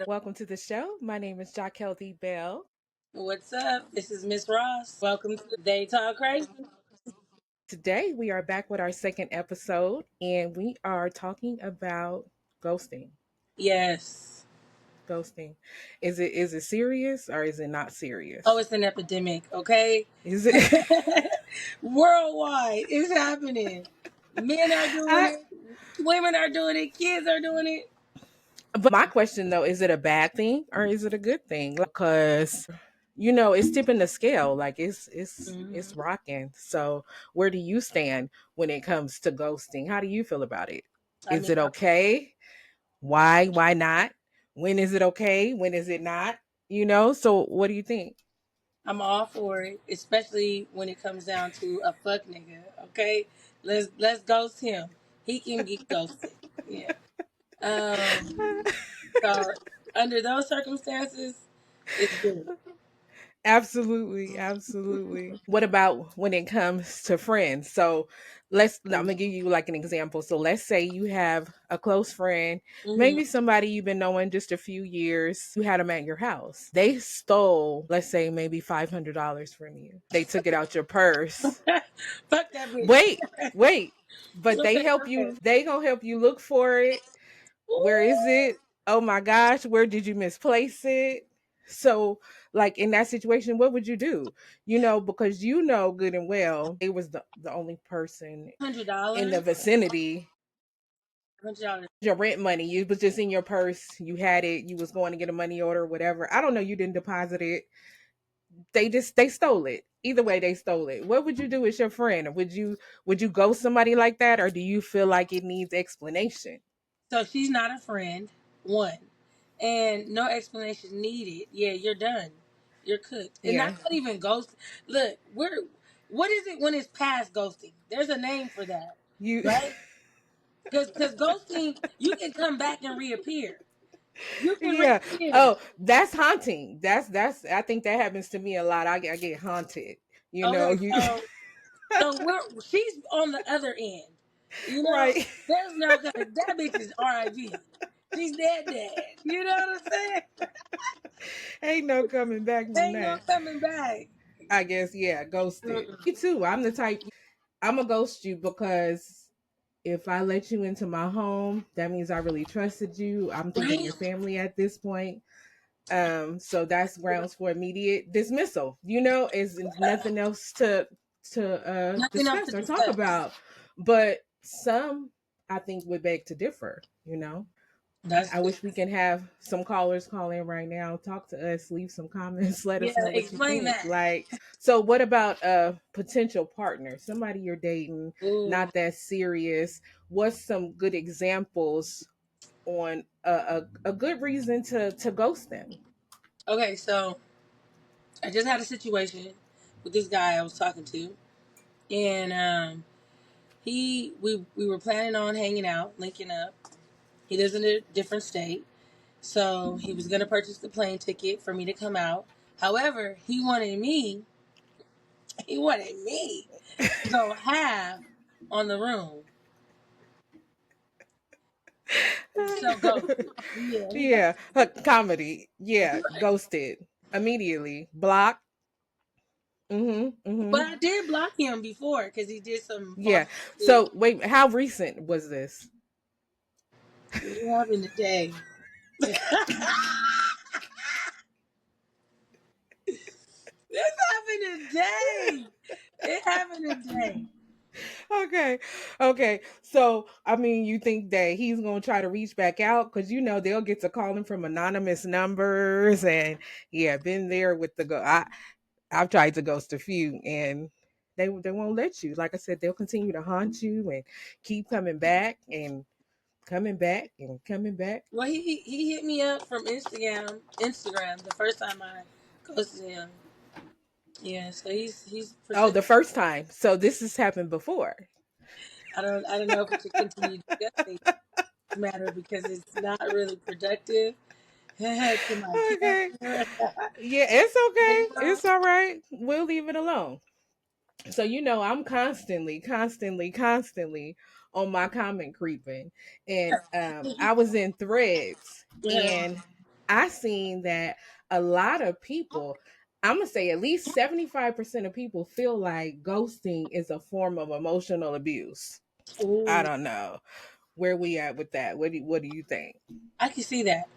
Welcome to the show. My name is Jaqueline Bell. What's up? This is Miss Ross. Welcome to They Talk Crazy. Today we are back with our second episode and we are talking about ghosting. Yes. Ghosting. Is it serious or is it not Oh, serious? it's an epidemic, okay? Is it Worldwide, it's happening. Men are doing I it, women are doing it, kids are doing it. but my question though, is it a bad thing or is it a good thing? Because it's tipping the scale. Like it's Mhm. rocking. So where do you stand when it comes to ghosting? How do you feel about it? I Is mean, it okay? Why? Why not? When is it okay? When is it not? So what do you think? I'm all for it, especially when it comes down to a fuck nigga, okay? Let's ghost him. He can get ghosted. Yeah. Um, so under those circumstances, it's good. Absolutely, absolutely. What about when it comes to friends? So I'm gonna give you like an example. So let's say you have a close friend, Hmm. maybe somebody you've been knowing just a few years. You had them at your house. They stole, let's say, maybe $500 from you. They took it out your purse. Fuck that bitch. Wait, wait. But they Okay, help go you. ahead. They gonna help you look for it. Where is Ooh. it? Oh my gosh, where did you misplace it? So, like in that situation, what would you do? Because you know good and well they was the only person in the $100. vicinity. $100. Your rent money, you was just in your purse. You had it. You was going to get a money order, or whatever. I don't know. You didn't deposit it. They stole it. Either way, they stole it. What would you do with your friend? Would you go somebody like that, or do you feel like it needs explanation? So she's not a friend. One. And no explanation needed. Yeah, you're done. You're cooked. And Yeah, that's not even ghost. Look, what is it when it's past ghosting? There's a name for that, you. right? Because ghosting, you can come back and reappear. You can Yeah. reappear. Oh, that's haunting. That's. I think that happens to me a lot. I get haunted. Okay, You so she's on the other end. You know, right. there's no coming. That bitch is R.I.P. She's dead, dead. You know what I'm saying? Ain't no coming back from Ain't no that. coming back. I guess yeah, ghosted. Mm-mm. Me too. I'm the type. I'm a ghost you because if I let you into my home, that means I really trusted you. I'm thinking Right? your family at this point. So that's grounds for immediate dismissal. Is nothing else to Nothing else to discuss or talk discuss. about. But some I think would beg to differ. That's I wish we can have some callers call in right now, talk to us, leave some comments, let yeah. us know what you Explain think. that. Like, so what about a potential partner, somebody you're dating, Ooh. not that serious? What's some good examples on a good reason to ghost them? Okay, so I just had a situation with this guy I was talking to, and we were planning on hanging out, linking up. He lives in a different state. So he was going to purchase the plane ticket for me to come out. However, he wanted me to go half on the room. So ghosted. Yeah, he Yeah, ghosted. comedy. Yeah, Right. ghosted immediately, blocked. But Mm-hmm. I did block him before because he did some Yeah. funky shit. So wait, how recent was this? It happened today. This happened today. It happened today. Okay. Okay. So, I mean, you think that he's going to try to reach back out because they'll get to calling from anonymous numbers, and yeah, been there with the go. I've tried to ghost a few, and they won't let you. Like I said, they'll continue to haunt you and keep coming back and coming back and coming back. Well, he hit me up from Instagram the first time I ghosted him. Yeah, so he's Oh, the persistent. first time. So this has happened before. I don't know if we should continue discussing this matter because it's not really productive to my Okay. character. Yeah, it's You okay. know? It's all right. We'll leave it alone. So I'm constantly on my comment creeping, and I was in threads, Yeah. and I seen that a lot of people, I'm gonna say at least 75% of people feel like ghosting is a form of emotional abuse. I Ooh, don't know where we at with that. What do you think? I can see that.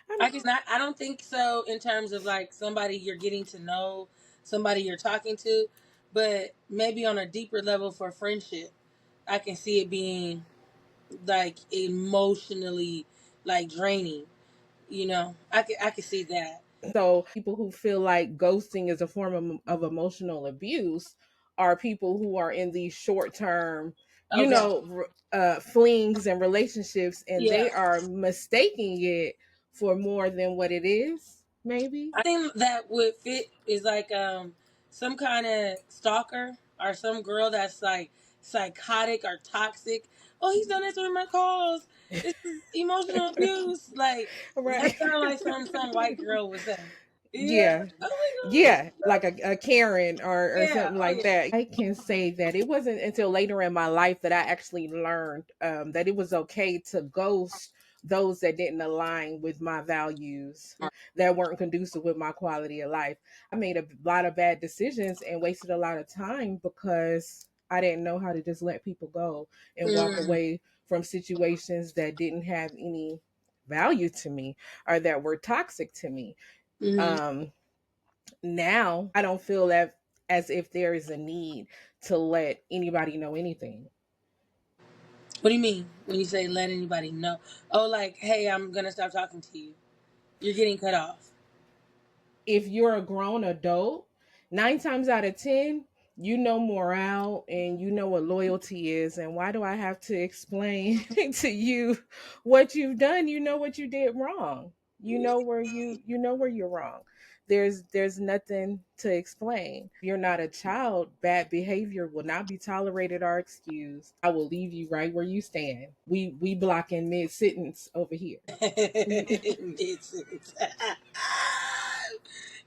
I I can not. I don't think so in terms of like somebody you're getting to know, somebody you're talking to, but maybe on a deeper level for friendship, I can see it being like emotionally like draining. You know, I can see that. so people who feel like ghosting is a form of emotional abuse are people who are in these short term, Okay. flings and relationships, and Yeah. they are mistaking it for more than what it is. Maybe. I think that would fit is like some kind of stalker or some girl that's like psychotic or toxic. Oh, he's not answering my calls. This is emotional abuse. Like that Right. sounds like some white girl would say. Yeah. Yeah. Oh Yeah, like a Karen or my god. Yeah. something Oh like yeah. that. I can say that it wasn't until later in my life that I actually learned that it was okay to ghost those that didn't align with my values, that weren't conducive with my quality of life. I made a lot of bad decisions and wasted a lot of time because I didn't know how to just let people go and walk Mm, away from situations that didn't have any value to me or that were toxic to me. mm-hmm. Um, Now I don't feel that as if there is a need to let anybody know anything. What do you mean when you say let anybody know? Oh, like hey, I'm gonna stop talking to you. You're getting cut off. If you're a grown adult, 9 times out of 10, you know morale and you know what loyalty is. And why do I have to explain to you what you've done? You know what you did wrong. You know where you're wrong. There's nothing to explain. You're not a child. Bad behavior will not be tolerated or excused. I will leave you right where you stand. We blocking mid sentence over here. Mid-sentence.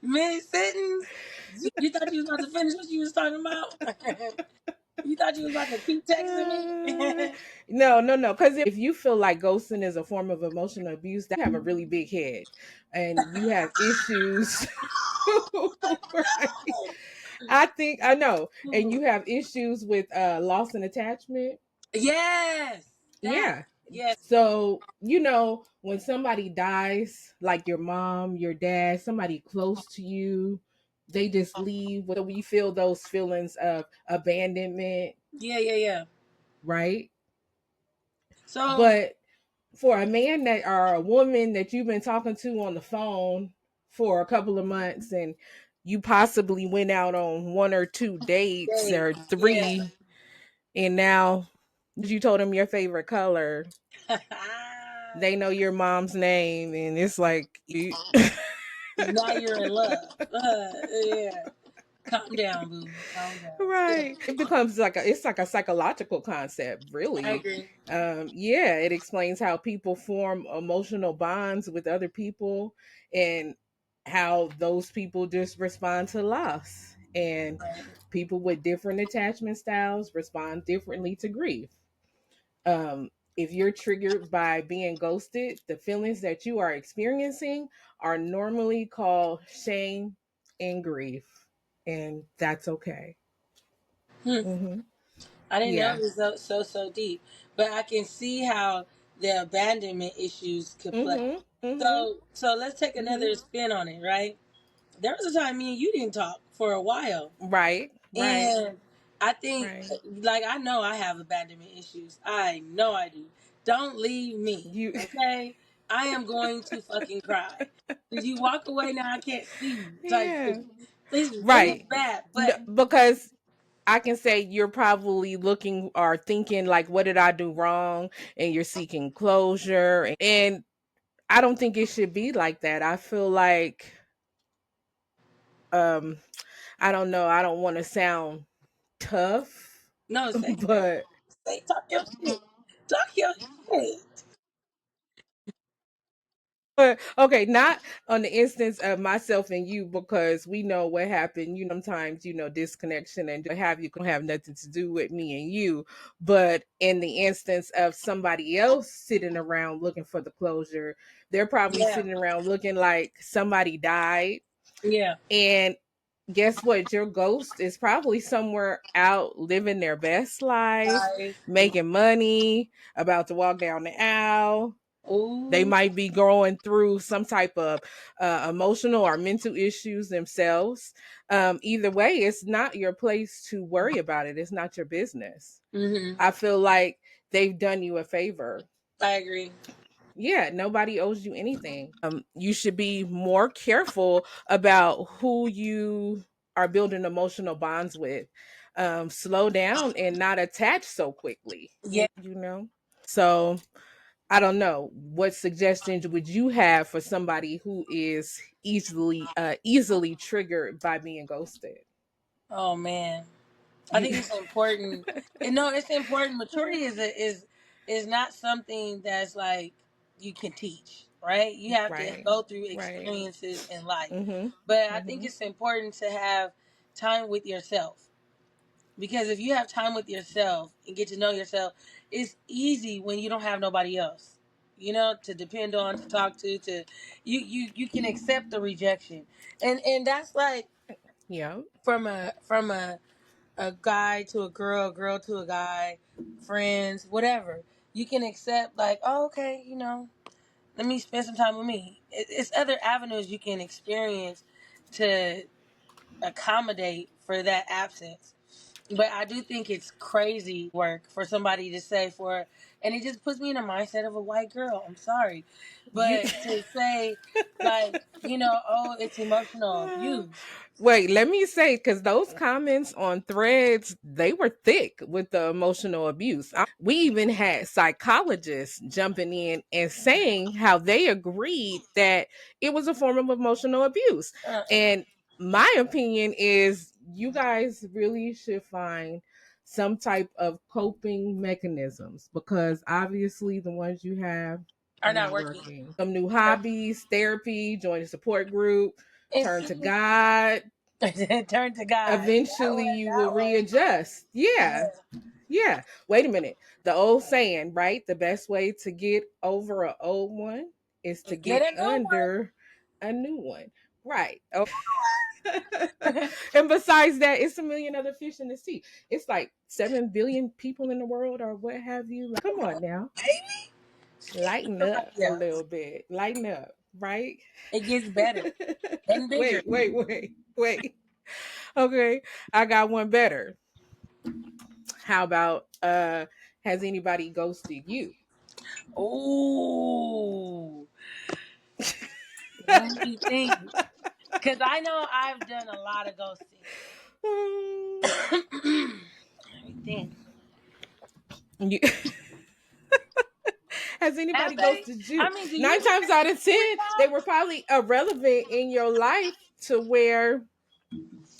Mid-sentence? You thought you was about to finish what you was talking about? You thought you was about to keep texting me? Uh, no, no, no. Because if you feel like ghosting is a form of emotional abuse, that you have a really big head and you have issues. Right? I know, and you have issues with loss and attachment. Yes, that. Yeah. Yes. So, when somebody dies, like your mom, your dad, somebody close to you, they just leave. So we feel those feelings of abandonment, Yeah, yeah, yeah. right? So, But for a man that or a woman that you've been talking to on the phone for a couple of months and you possibly went out on one or two dates dang, or yeah. three, and now you told them your favorite color, they know your mom's name, and it's like you Now you're in love. Yeah. Calm down, boo. Calm down. Yeah, right, it becomes like a psychological concept, I really. agree. Yeah, it explains how people form emotional bonds with other people and how those people just respond to loss, and Right. people with different attachment styles respond differently to grief. If you're triggered by being ghosted, the feelings that you are experiencing are normally called shame and grief, and that's okay. Hmm. Hmm. I didn't know Yeah. it was so deep, but I can see how the abandonment issues could play. Hmm. Hmm. So let's take Hmm. another spin on it, right? There was a time me and you didn't talk for a while, Right. Right. and I think, Right. like, I know I have abandonment issues. I know I do. Don't leave me, You. okay? I am going to fucking cry. Did you walk away now? I can't see you. Like, Yeah. it's Right. bad, No, but because I can say you're probably looking or thinking like, what did I do wrong? And you're seeking closure. And I don't think it should be like that. I feel like, um, I don't know. I don't want to sound tough, no, but talk your shit. Talk your shit. But okay, not on the instance of myself and you, because we know what happened. Sometimes, disconnection and have you can have nothing to do with me and you. But in the instance of somebody else sitting around looking for the closure, they're probably Yeah, sitting around looking like somebody died. yeah, And guess what? Your ghost is probably somewhere out living their best life, life. making money, about to walk down the aisle. They Ooh, might be going through some type of emotional or mental issues themselves. Either way, it's not your place to worry about it. It's not your business. mm-hmm. I feel like they've done you a favor. I agree. Yeah, nobody owes you anything. You should be more careful about who you are building emotional bonds with. Slow down and not attach so quickly. Yeah. You know. So I don't know. What suggestions would you have for somebody who is easily triggered by being ghosted? Oh man. I You think it's important. And no, it's important. Maturity is not something that's like you can teach, right? You have to right, go through right. experiences in life. Mhm, But I think mhm. it's important to have time with yourself. Because if you have time with yourself and get to know yourself, it's easy when you don't have nobody else. You know, to depend on, to talk to you can accept the rejection. And that's like Yeah. from a guy to a girl to a guy, friends, whatever. You can accept like, oh, okay, let me spend some time with me. It's other avenues you can experience to accommodate for that absence. But I do think it's crazy work for somebody to say and it just puts me in a mindset of a white girl. I'm sorry, You but to say like, oh, it's emotional abuse. Wait, let me say, because those comments on threads, they were thick with the emotional abuse. We even had psychologists jumping in and saying how they agreed that it was a form of emotional abuse. Uh-uh. And my opinion is you guys really should find some type of coping mechanisms, because obviously the ones you have Are are not not working. working. Some new Okay. hobbies, therapy, join a support group, And turn to see, God. turn to God. That Eventually one, you will that one. readjust. Yeah. Yeah. Yeah. Wait a minute. The old saying, right? The best way to get over an old one is to Get get a new under a new one. Right. one. And besides that, it's a million other fish in the sea. It's like 7 billion people in the world or what have you. Like, come on now. Baby, get Lighten up somebody a else. little bit. Lighten up, right? It gets better and bigger. Wait. Okay. I got one better. How about has anybody ghosted you? Ooh, let me think. Because I know I've done a lot of ghosting. Let me think. You, has Have anybody they? ghosted you? I mean, do you Nine times out of ten, they were recall? probably irrelevant in your life to where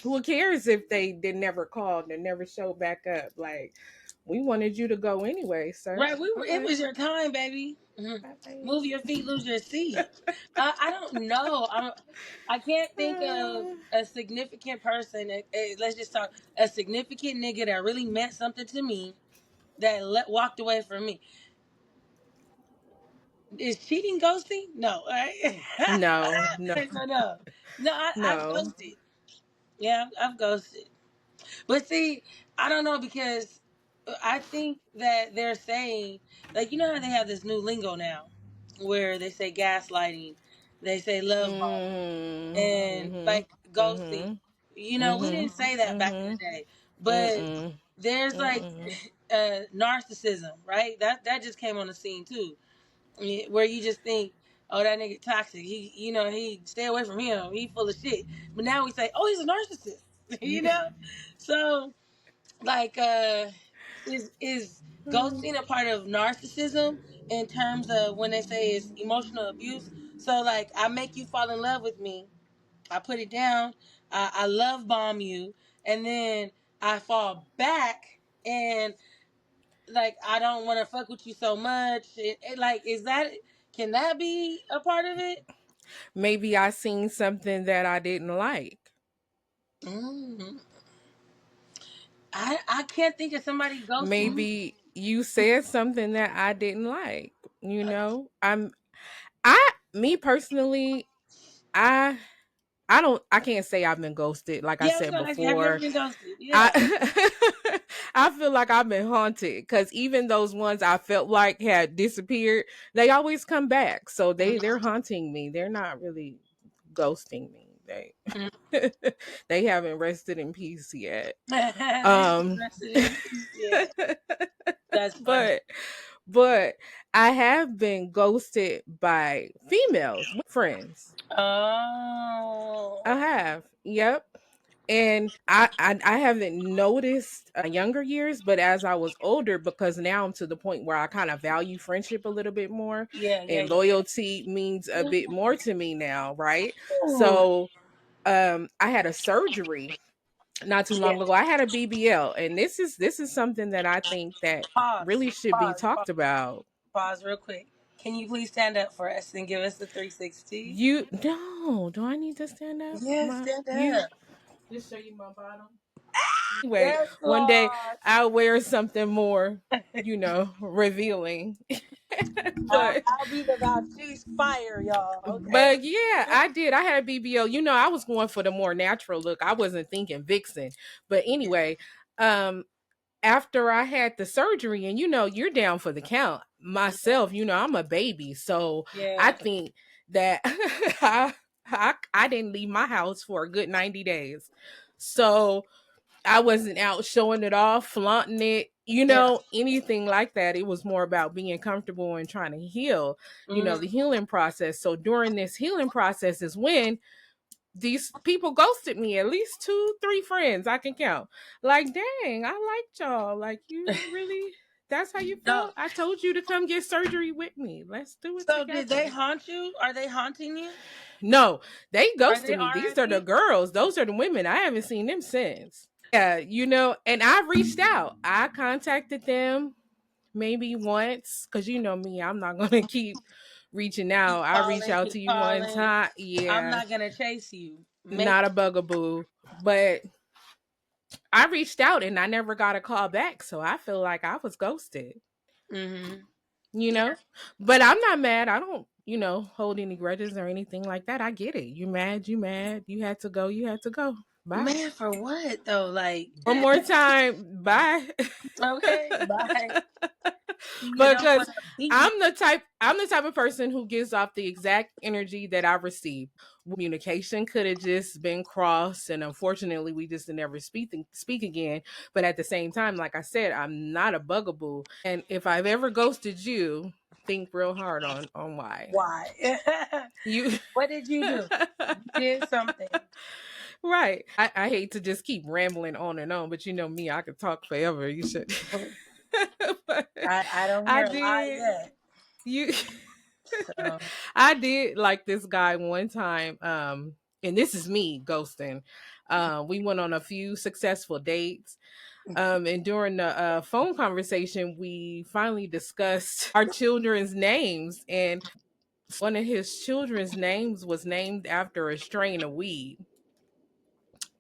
who cares if they never called and never showed back up? Like, we wanted you to go anyway, sir. Right, it Okay. was your time, baby. Bye bye. Move your feet, lose your seat. I don't know. I can't think of a significant person. Let's just talk a significant nigga that really meant something to me that walked away from me. Is cheating ghosting? No, right? No, no, So no, no. I've no. ghosted. Yeah, I've ghosted. But see, I don't know because I think that they're saying like how they have this new lingo now, where they say gaslighting, they say love bombing, Mm, and mm-hmm. like ghosting. Mm-hmm. We Mm-hmm. didn't say that back in the Mm-hmm. day, but Mm-mm. there's like Mm-mm. narcissism, right? That just came on the scene too, where you just think, oh, that nigga toxic. He stay away from him. He full of shit. But now we say, oh, he's a narcissist. you Yeah. know, so like is ghosting a part of narcissism in terms of when they say it's emotional abuse? So like I make you fall in love with me, I put it down, I love bomb you, and then I fall back and like I don't want to fuck with you so much. Like is that Can that be a part of it? Maybe I seen something that I didn't like. Mm. I can't think of somebody ghosting me. Maybe you said something that I didn't like. You know, I me personally, I I can't say I've been ghosted like I Yeah, I was said gonna ask you, have you ever before. been ghosted? I Yeah. I feel like I've been haunted cuz even those ones I felt like had disappeared, they always come back. So they're haunting me. They're not really ghosting me. They Mm. they haven't rested in peace yet. They haven't Um rested in peace yet. That's funny. but but I have been ghosted by females, friends. Oh. I have. Yep. And I haven't noticed my younger years, but as I was older, because now I'm to the point where I kind of value friendship a little bit more, Yeah, yeah, and yeah. loyalty means a bit more to me now, right? Ooh. So I had a surgery not too Yeah. long ago. I had a BBL, and this is something that I think that Pause. really should be Pause. Pause. talked about. Pause real quick. Can you please stand up for us and give us the 360? You no, do I need to stand up? Yeah, My stand you up. just show you my bottom. Anyway, Yes, one day Lord. I'll wear something more, revealing. but I'll be the vouch. She's fire, y'all. Okay. but yeah, I did. I had a BBL. I was going for the more natural look. I wasn't thinking vixen. But anyway, um after I had the surgery, and you're down for the count. Myself, I'm a baby. So I Yeah. think that I didn't leave my house for a good 90 days. So I wasn't out showing it off, flaunting it, Yeah. anything like that. It was more about being comfortable and trying to heal, Mm. the healing process. So during this healing process is when these people ghosted me, at least two, three friends I can count. Like, dang, I liked y'all. Like, you really, that's how you No. felt? I told you to come get surgery with me. Let's do it So did they together. haunt you? Are they haunting you? No, they Are they ghosted me. These are the RIP? girls. Those are the women. I haven't seen them since. Yeah, and I reached out. I contacted them maybe once because you know me, I'm not going to keep reaching out. I reached out Keep to you one calling. time. I'm Yeah, not gonna chase you. Make not a bugaboo. But I reached out and I never got a call back. So I feel like I was ghosted, mm-hmm. you Yeah. know? But I'm not mad. I don't, hold any grudges or anything like that. I get it. You mad, you mad. You had to go, you had to go. Bye. Man, for what though? Like, One more time. Bye. okay, bye. You don't want because to be. I'm the type of person who gives off the exact energy that I receive. Communication could have just been crossed, and unfortunately we just never speak again. But at the same time, like I said, I'm not a bugaboo. And if I've ever ghosted you, think real hard on why. Why? You What did you do? You did something. right. I hate to just keep rambling on and on, but you know me, I could talk forever. You should but I don't I hear a lie did yet. you So I did like this guy one time, and this is me ghosting. We went on a few successful dates. And during the phone conversation, we finally discussed our children's names, and one of his children's names was named after a strain of weed.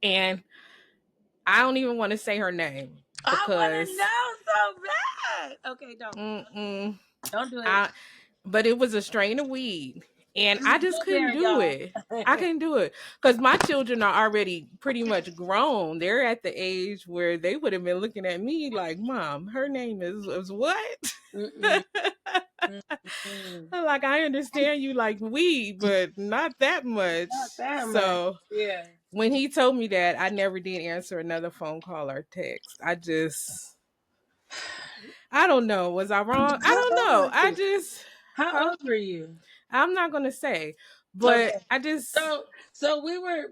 And I don't even want to say her name I want to because know so bad. Okay, mm-mm, don't do it. I but it was a strain of weed, and Just I get just couldn't there, do y'all. it. I couldn't do it because my children are already pretty much grown. They're at the age where they would have been looking at me like, "Mom, her name is what?" Mm-mm, mm-mm. Like, I understand you like weed, but not that much. Not that much. So Yeah. when he told me that, I never did answer another phone call or text. I don't know. Was I wrong? I How don't old know. were you? How Huh? old were you? I'm not gonna say, but Okay. I just So we were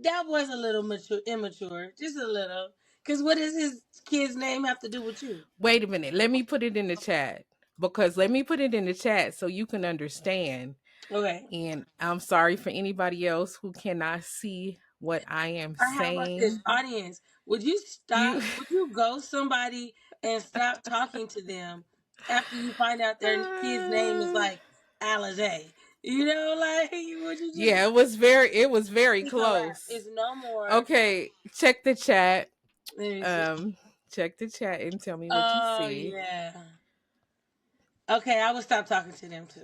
that was a little immature, just a little. Cause what does his kid's name have to do with you? wait a minute. Let me put it in the chat because let me put it in the chat so you can understand. Okay. And I'm sorry for anybody else who cannot see what I am Or how about this saying. audience? Would you You stop? Would you ghost somebody and stop talking to them after you find out their kid's name is like Alizé. You know, like would you just Yeah, it was very speak a rap? close. It's no more. Okay, check the chat. Let me see. Um, check the chat and tell me what you Oh see. yeah. Okay, I would stop talking to them too.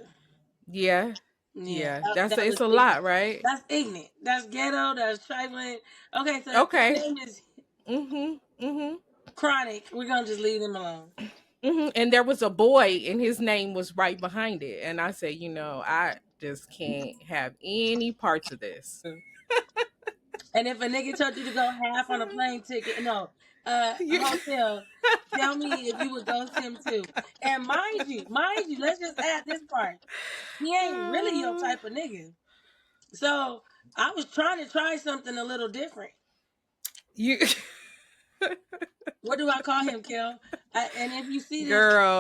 Yeah, Yeah, yeah. that, That's that it's was a ignorant. lot, right? That's ignorant. That's ghetto. That's trifling. Okay, so his Okay. name is Mhm. Mhm. Chronic. We're gonna just leave him alone. And there was a boy, and his name was right behind it. And I said, I just can't have any parts of this. And if a nigga told you to go half on a plane ticket, no, a You- hotel, tell me if you would ghost him too. And mind you, let's just add this part. He ain't really your type of nigga. So I was trying to try something a little different. you, What do I call him, Kel? And if you see this,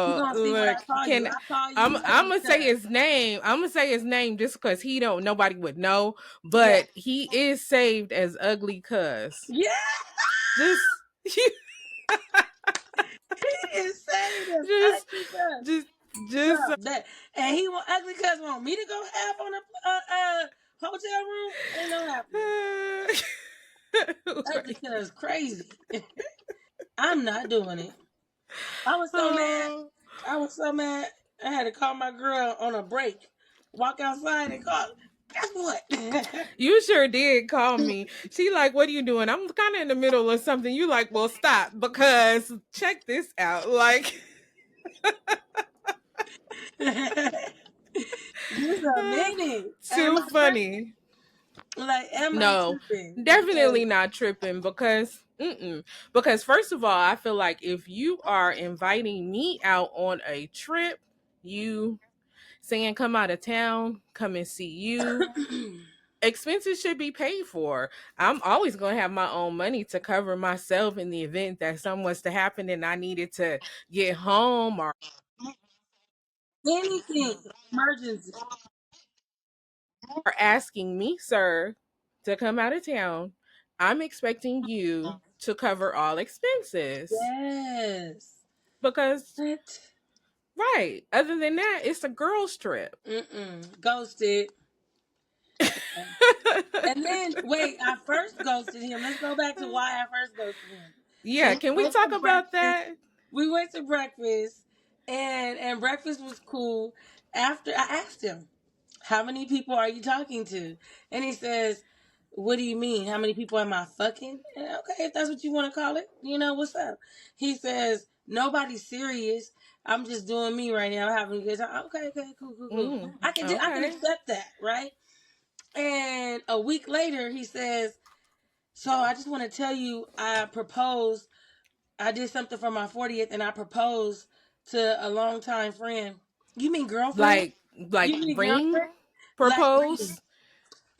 you're girl, gonna see what look, I call you. can I call I'm you I'm ugly gonna say cuz. his name. I'm gonna say his name just because he don't nobody would know, Yeah. but he is saved as ugly cuz. Yeah, Just he is saying this just ugly cuz. just Bro, just that and he want ugly cuz want me to go half on a hotel room? Ain't no happening. Ugly like, cuz crazy. I'm not doing it. I was so mad. oh. I was so mad. I had to call my girl on a break. Walk outside and call. Guess what? You sure did call me. She like, what are you doing? I'm kind of in the middle of something. You like, well, stop because check this out. Like, Just a minute. Am too I tripping? funny. Like, am I No, tripping? Because definitely not tripping because first of all, I feel like if you are inviting me out on a trip, you saying come out of town, come and see you, expenses should be paid for. I'm always going to have my own money to cover myself in the event that something was to happen and I needed to get home or anything emergency. asking me, sir, to come out of town. I'm expecting you to cover all expenses Yes. because, What? right, other than that, it's a girl's trip. Ghosted. And then wait, I first ghosted him. Let's go back to why I first ghosted him. So Yeah, we can we went talk to about breakfast. that? We went to breakfast, and breakfast was cool. After I asked him, "How many people are you talking to?" And he says, "What do you mean? How many people am I fucking?" And, okay, if that's what you want to call it, what's up. He says, "Nobody's serious. I'm just doing me right now, having a good time." Okay, okay, cool, cool, cool. I can Okay. accept that, right? And a week later, he says, "So I just want to tell you, I proposed. I did something for my 40th, and I proposed to a longtime friend." You mean girlfriend? Like You mean ring girlfriend? Like ring. propose,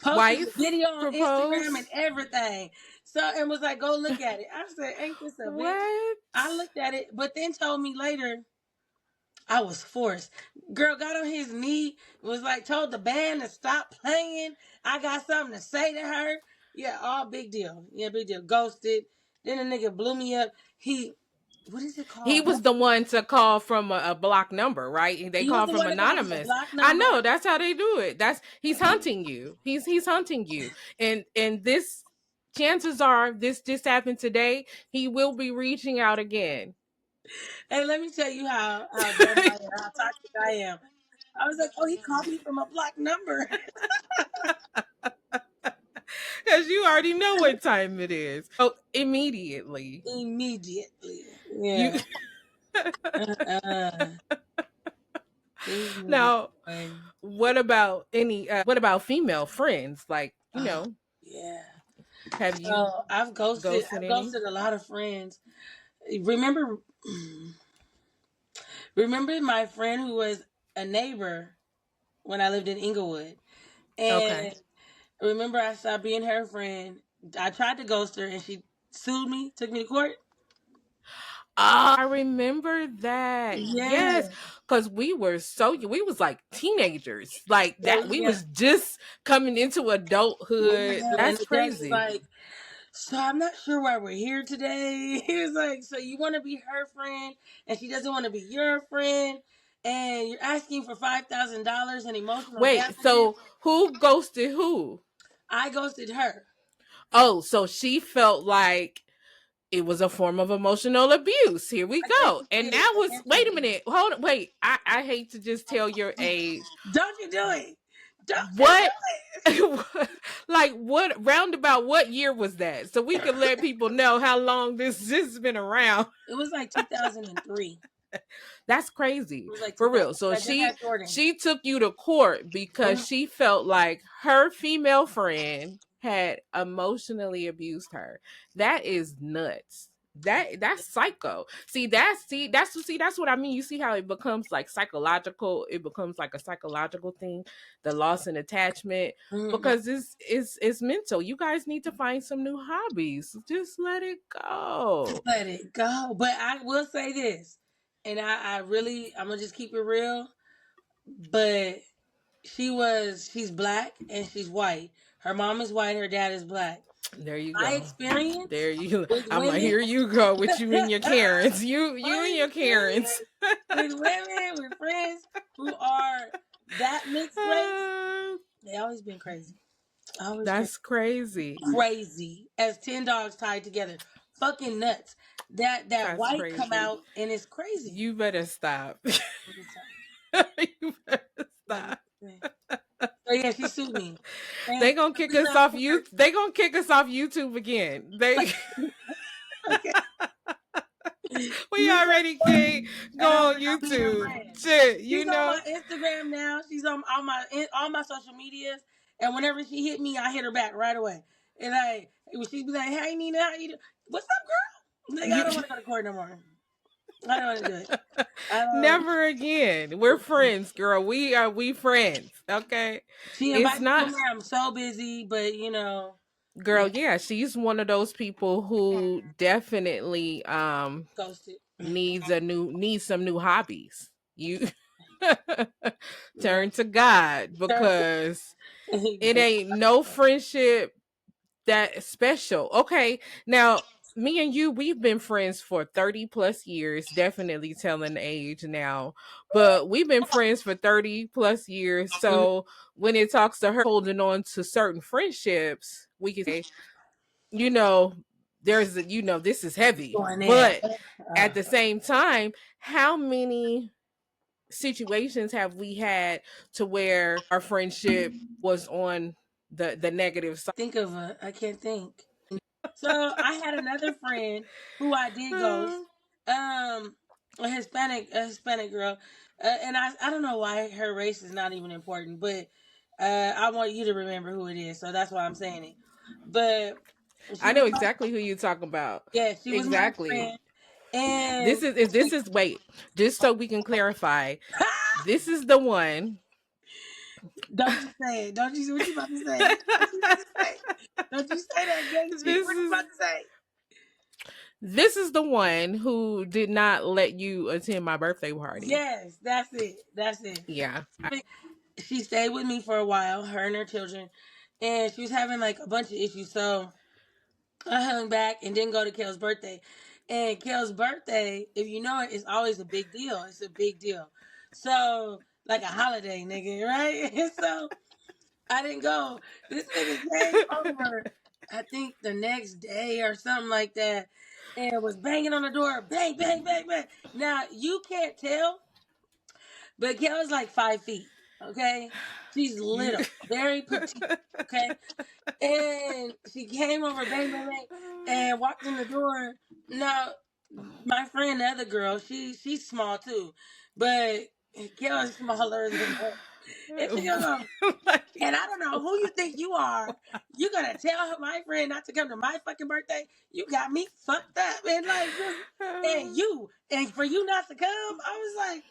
Posted the wife video on Instagram and propose. everything. So and was like, "Go look at it." I said, "Ain't this a bitch?" What? I looked at it, but then told me later I was forced. Girl got on his knee, was like told the band to stop playing. I got something to say to her. Yeah, all big deal. Yeah, big deal. Ghosted. Then the nigga blew me up. He, what is it He called? was the one to call from a block number, right? They He was call the from one that called from a anonymous. block I number. know that's how they do it. That's he's hunting you. He's hunting you, and this chances are this just happened today. He will be reaching out again. And let me tell you how dumb I am, how toxic I am. I was like, oh, he called me from a block number. Because you already know what time it is. So immediately, Immediately. you Yeah. Uh-uh. This nigga now. boy. What about female friends? Like, Oh, yeah. have you So I've ghosted. ghosted I've any? ghosted a lot of friends. Remember, remember my friend who was a neighbor when I lived in Inglewood, Okay. and remember I stopped being her friend. I tried to ghost her, and she sued me, took me to court. I remember that. Yeah, Yes, because we was like teenagers, like that. We yeah, was just coming into adulthood. yeah. And That's the judge was crazy. like, "So I'm not sure why we're here today." He was like, "So you want to be her friend, and she doesn't want to be your friend, and you're asking for $5,000 in emotional Wait, damages. so who ghosted who? I ghosted her. Oh, so she felt like it was a form of emotional abuse. Here we I guess go. she And did. that I was, guess she wait a did. minute, hold on, wait. I hate to just tell your age. Don't you do it. Don't you do What? it. Like what roundabout what year was that? So we can let people know how long this has been around. It was like 2003. That's It crazy. was like For 2000. real. So I just she had Jordan. she took you to court because Mhm. she felt like her female friend had emotionally abused her. That is nuts. That's psycho. That's what I mean. You see how it becomes like psychological, it becomes like a psychological thing, the loss and attachment, Mhm. because it's mental. You guys need to find some new hobbies. Just let it Just go. let it go. But I will say this, and I really, I'm gonna just keep it real. But she's black and she's white. Her mom is white. Her dad is black. There you My go. experience There you. with I'm like, women, here you go with you and your Karens. You and my your Karens. experience with women, with friends who are that mixed race, they always been crazy. Always been That's crazy. crazy as 10 dogs tied together. Fucking nuts. That That's white come crazy. out and it's crazy. You better stop. I'm just saying. You better I'm just stop. saying. So yeah, she sued me. And They gonna the kick reason us I off sued you. her, They gonna kick us off YouTube again. They okay. we She's already can't go and I on want to be her YouTube. friend. Shit, She's you on my know. Instagram now. She's on all my social medias. And whenever she hit me, I hit her back right away. And she'd be like, "Hey Nina, how you doing? What's up, girl?" Like I You don't want to go to court no more. I don't want to do it. I don't. never again. We're friends, girl. We friends. Okay. She It's invites me not over there. I'm so busy, but girl, yeah, yeah, she's one of those people who definitely ghosted. needs some new hobbies. You Yeah, turn to God sure. because it ain't no friendship that special. Okay, now me and you, we've been friends for 30 plus years, definitely telling the age now, but we've been friends for 30 plus years. Mhm. So when it talks to her holding on to certain friendships, we can say, you know, this is heavy. Going there. But at the same time, how many situations have we had to where our friendship was on the negative side? I can't think. So I had another friend who I did ghost. Um, a Hispanic girl, and I don't know why her race is not even important, but I want you to remember who it is, so that's why I'm saying it. But she I was know my exactly who you talking about. yeah, she was my Exactly. friend, and This is wait, just so we can clarify. This is the one. don't you say it? Don't you? What you about to say? What you about to say? Don't you say that gay shit? this What you is about to say? this is the one who did not let you attend my birthday party. Yes, that's it. That's it. Yeah. She stayed with me for a while, her and her children, and she was having like a bunch of issues. So I hung back and didn't go to Kale's birthday. And Kale's birthday, if you know it, is always a big deal. It's a big deal. So like a holiday, nigga, right? And so I didn't go. This nigga came over, I think the next day or something like that, and was banging on the door, bang, bang, bang, bang. Now you can't tell, but Kale's like 5 feet. Okay, she's You little, very petite. Okay, and she came over, bang, bang, bang, and walked in the door. Now, my friend, the other girl, she's small too, but Kale is smaller than her. And she goes, like, and I don't know who you think you are. You gonna tell my friend not to come to my fucking birthday? You got me fucked up, and like just and for you not to come, I was like,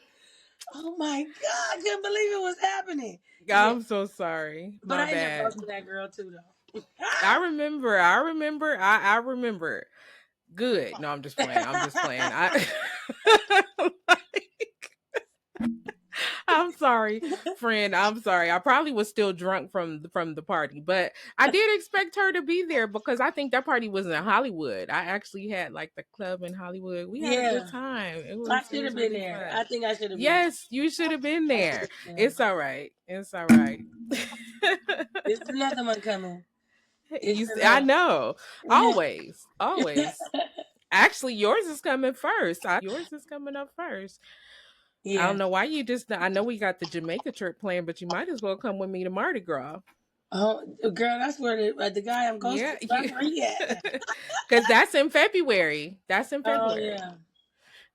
oh my god, I couldn't believe it was happening. Yeah, I'm so sorry. but My I ended up bad. ghosting that girl too, though. I remember. Good. No, I'm just playing. I'm just playing. I'm I'm sorry, friend. I'm sorry. I probably was still drunk from the party, but I did expect her to be there because I think that party was in Hollywood. I actually had like the club in Hollywood. We had a good Yeah, time. I It should was have been really there. fun. I think I should have been Yes, you should have been there. there. Yeah. It's all right. It's all right. There's another one coming. It's I another. know. Always, always. Actually, yours is coming first. Yours is coming up first. I Yeah. don't know why you just. I know we got the Jamaica trip planned, but you might as well come with me to Mardi Gras. Oh, girl, that's where the guy I'm ghosting. Yeah, That's you, where he at. because that's in February. That's in Oh February. yeah.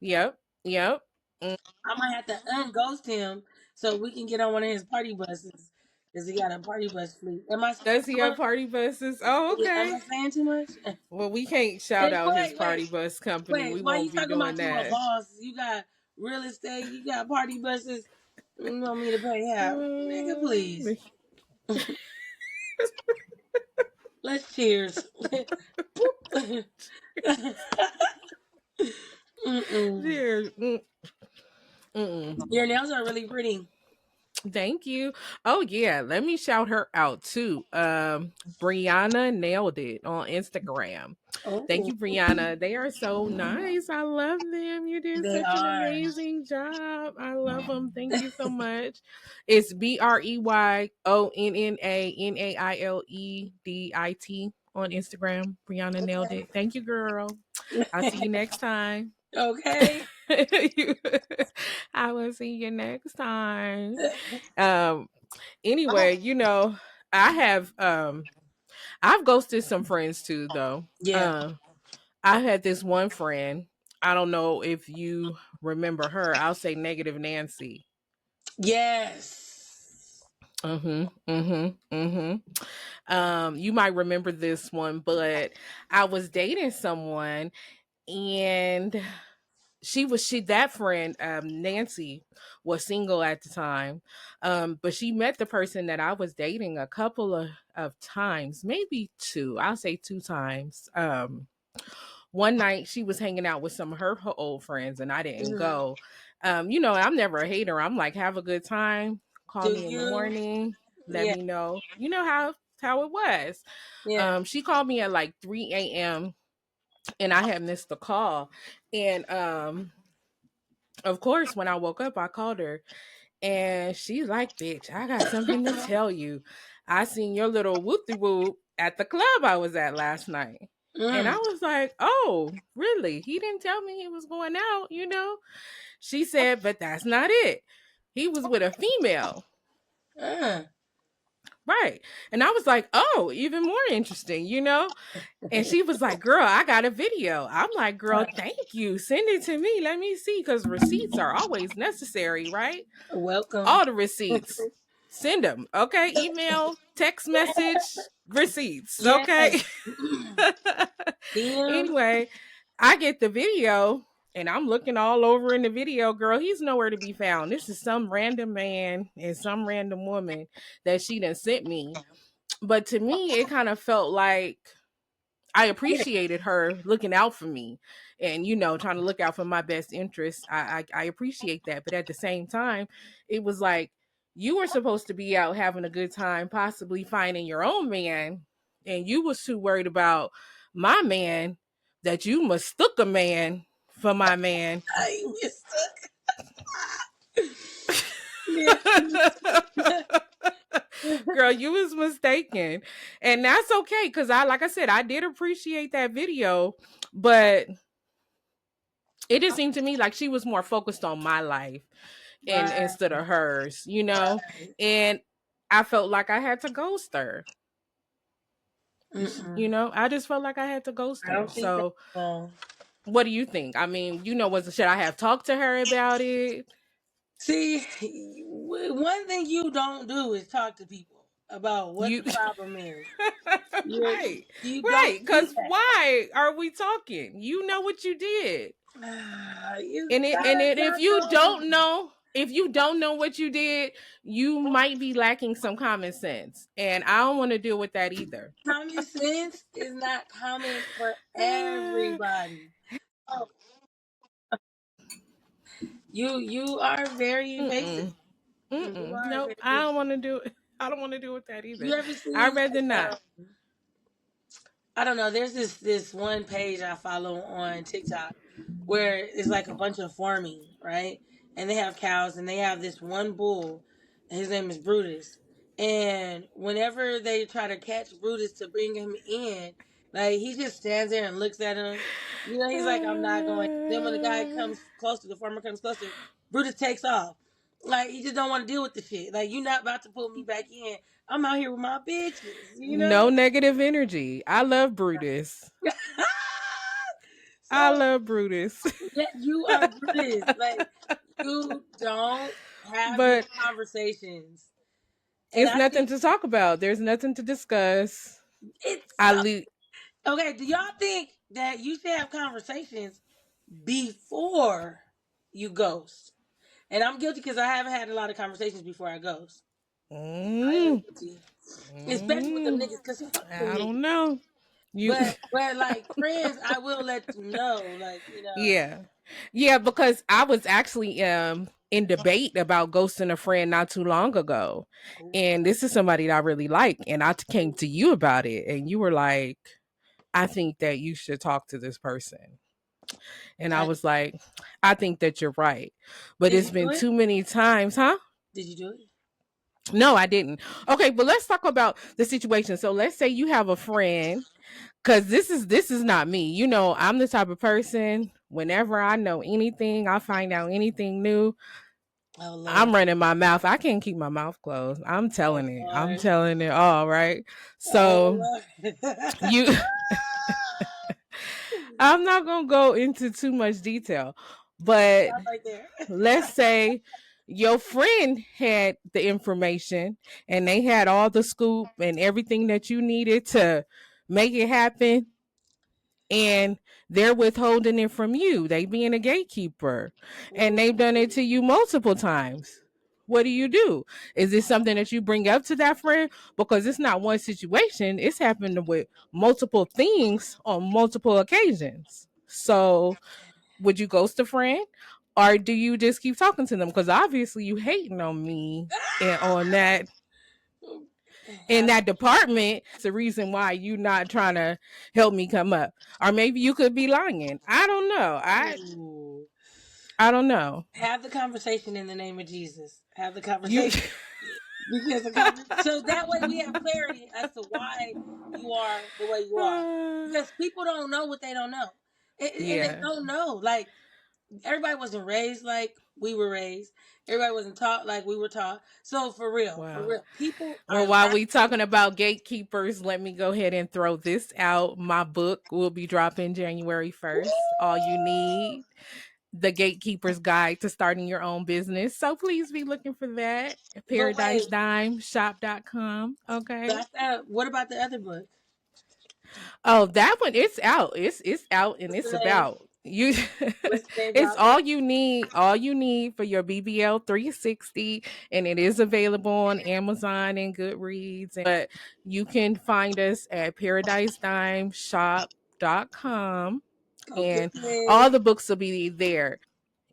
Yep, yep. Mm. I might have to unghost him so we can get on one of his party buses because he got a party bus fleet. Am I saying Does he too have much? party buses? Oh, Yeah, am okay. I saying too much? Well, we can't shout And out his party bus company. We why you won't be talking doing about you a that. boss? You got real estate, you got party buses. You want me to pay half? Nigga, please. Mm. Let's cheers. Boop. Mm-mm. Dear, mm-mm. Your nails are really pretty. Thank you. Oh yeah, let me shout her out too. Brianna nailed it on Instagram. Thank Oh, you, Brianna. They are so nice. I love them. You did they such an are. amazing job. I love them. Thank you so much. It's BREYONNANAILEDIT on Instagram. Brianna nailed it. Thank you, girl. I'll see you next time. Okay. I will see you next time. Um anyway, I have I've ghosted some friends too though. Yeah. I had this one friend. I don't know if you remember her. I'll say Negative Nancy. Yes. You might remember this one, but I was dating someone and she that friend Nancy was single at the time, but she met the person that I was dating a couple of times, maybe two, I'll say two times. One night she was hanging out with some of her old friends and I didn't Mhm. go. I'm never a hater. I'm like, have a good time, call Do me in the you? morning, let Yeah. me know, how it was. Yeah. She called me at like 3 a.m. and I had missed the call. And of course, when I woke up, I called her and she's like, bitch, I got something to tell you. I seen your little whoopty whoop at the club I was at last night. And I Mm. was like, oh, really? He didn't tell me he was going out. She said, but that's not it. He was with a female. Uh. Right. And I was like, oh, even more interesting. And she was like, girl, I got a video. I'm like, girl, thank you. Send it to me. Let me see. Because receipts are always necessary, right? Welcome. All the receipts. Send them. Okay. Email, text message, receipts. Okay. Yes. DM. Anyway, I get the video and I'm looking all over in the video, girl. He's nowhere to be found. This is some random man and some random woman that she done sent me. But to me, it kind of felt like I appreciated her looking out for me and trying to look out for my best interests. I appreciate that, but at the same time, it was like you were supposed to be out having a good time, possibly finding your own man, and you was too worried about my man that you mistook a man for my man. I mistook. Yes. Girl, you was mistaken. And that's okay cuz like I said, I did appreciate that video, but it just seemed to me like she was more focused on my life and Right. instead of hers. Right. And I felt like I had to ghost her. Mm-mm. I just felt like I had to ghost I her. don't think that's So wrong. what do you think? I mean, should I have talked to her about it? See, one thing you don't do is talk to people about what You the problem is. right. You Right. don't do Cuz why are we talking? You know what you did. that. You And gotta if stop you don't doing know, if you don't know what you did, you might be lacking some common sense. And I don't want to deal with that either. common sense is not common for everybody. Oh, you are very evasive. Mm-mm. You are Nope. I very. don't want to do it. I don't want to do with that either. You ever I'd seen rather like not. I don't know. There's this one page I follow on TikTok where it's like a bunch of farming, right? And they have cows, and they have this one bull. And his name is Brutus. And whenever they try to catch Brutus to bring him in, like he just stands there and looks at him. You know, he's like, "I'm not going." Then when the guy comes closer, the farmer comes closer, Brutus takes off. Like he just don't want to deal with the shit. Like you're not about to pull me back in. I'm out here with my bitches. You No know. negative energy. I love Brutus. I So love Brutus. yeah, you are Brutus. Like you don't have these But conversations, and it's I nothing think to talk about. There's nothing to discuss. it's I le- okay. Do y'all think that you should have conversations before you ghost? And I'm guilty because I haven't had a lot of conversations before I ghost. I am mm, guilty, especially with them mm, niggas, because fuck them I don't niggas. know. You But like friends, I will let them know, like Yeah. Yeah, because I was actually in debate about ghosting a friend not too long ago. And this is somebody that I really like. And came to you about it. And you were like, I think that you should talk to this person. And I I, was like, I think that you're right. But did it's you do been it? too many times, huh? Did you do it? No, I didn't. Okay, but let's talk about the situation. So let's say you have a friend, because this is not me. You know, I'm the type of person, whenever I know anything, I find out anything new, Oh Lord. I'm running my mouth. I can't keep my mouth closed. I'm Oh telling it. I'm Lord. telling it all, right? So Oh Lord. you I'm not gonna go into too much detail, but Stop right there. let's say your friend had the information and they had all the scoop and everything that you needed to make it happen, and they're withholding it from you. They being a gatekeeper, and they've done it to you multiple times. What do you do? Is this something that you bring up to that friend? Because it's not one situation, it's happened with multiple things on multiple occasions. So would you ghost a friend, or do you just keep talking to them? Because obviously you hating on me and on that in Have, that department. It's the reason why you not trying to help me come up. Or maybe you could be lying. I don't know. ooh. I don't know. Have the conversation in the name of Jesus. Have the You conversation because so that way we have clarity as to why you are the way you are. Because people don't know what they don't know, and they yeah. don't know. Like everybody wasn't raised like we were raised. Everybody wasn't taught like we were taught. So for Well, real, people well, are while we lacking. talking about gatekeepers, let me go ahead and throw this out. My book will be dropping January 1st. All you need, the Gatekeeper's Guide to Starting Your Own Business. So please be looking for that at But wait, ParadiseDimeShop.com. Okay. that's what about the other book? Oh, that one, it's out. It's out, and What's the it's name? about you. What's the name? It's Drop it. all you need for your BBL 360, and it is available on Amazon and Goodreads. But you can find us at ParadiseDimeShop.com, Go get and all it. the books will be there.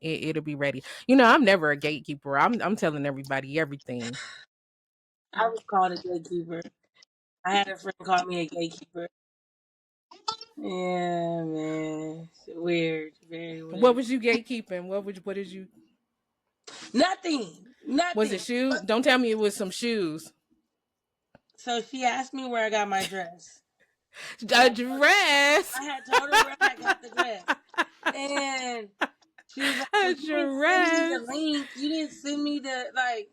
It'll be ready. You know, I'm never a gatekeeper. I'm telling everybody everything. I was called a gatekeeper. I had a friend call me a gatekeeper. Yeah, man. It's weird. Very What weird. was you gatekeeping? What did you Nothing. Was it Nothing. shoes? Don't tell me it was some shoes. So she asked me where I got my dress. And A dress. I had told her where I got the dress. And she was like, A well, you didn't send me the dress. link. You didn't send me the, like,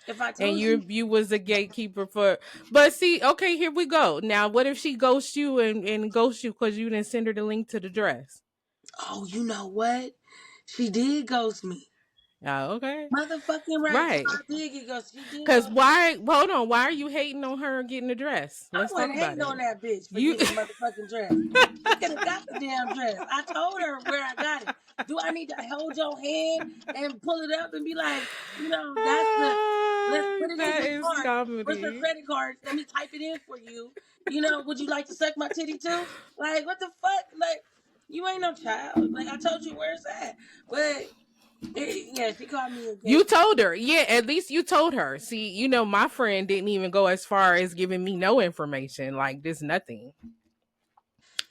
if I And told you, you was a gatekeeper for, but see, okay, here we go. Now what if she ghosts you and ghosts you because you didn't send her the link to the dress? oh, you know what? She did ghost me. Oh, okay. Motherfucking right. So Right. I did get ghosted. She did Cause ghost me. why hold on, why are you hating on her getting the dress? I Let's talk wasn't about hating on it. that bitch for You getting the motherfucking dress. She could have got the damn dress. I told her where I got it. Do I need to hold your hand and pull it up and be like, that's the, let's put it in that your is card. Where's your comedy. credit card? Let me type it in for you. Would you like to suck my titty too? Like, what the fuck? Like, you ain't no child. Like, I told you where it's at. But Yeah, she called me a gay. You told her. Yeah, at least you told her. See, my friend didn't even go as far as giving me no information. Like, there's nothing.